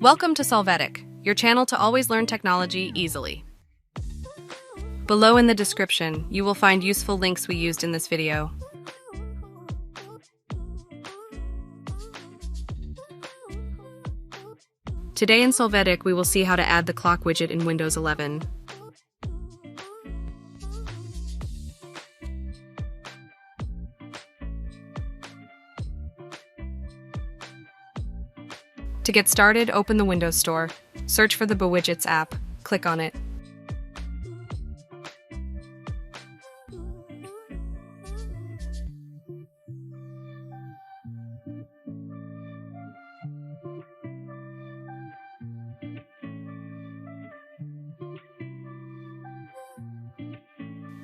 Welcome to Solvetic, your channel to always learn technology easily. Below in the description, you will find useful links we used in this video. Today in Solvetic, we will see how to add the clock widget in Windows 11. To get started, open the Windows Store. Search for the Widgets app. Click on it.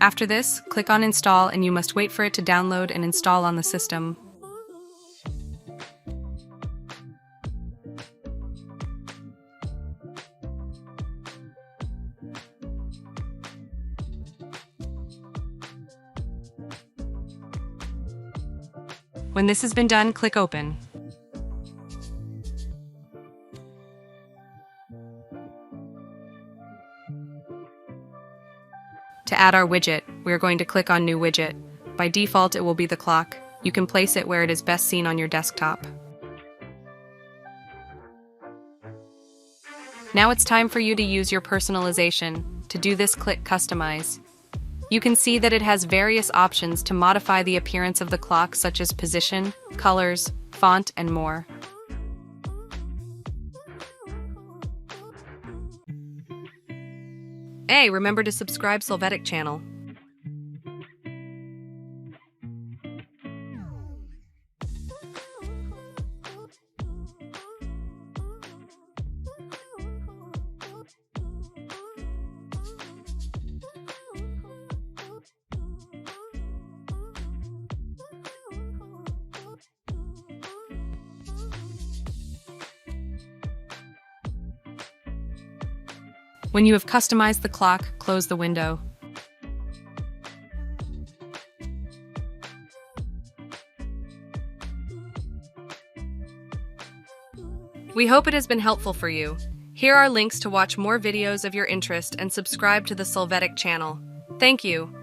After this, click on Install and you must wait for it to download and install on the system. When this has been done, click Open. To add our widget, we are going to click on New Widget. By default, it will be the clock. You can place it where it is best seen on your desktop. Now it's time for you to use your personalization. To do this, click Customize. You can see that it has various options to modify the appearance of the clock, such as position, colors, font, and more. Hey, remember to subscribe Solvetic channel. When you have customized the clock, close the window. We hope it has been helpful for you. Here are links to watch more videos of your interest and subscribe to the Solvetic channel. Thank you.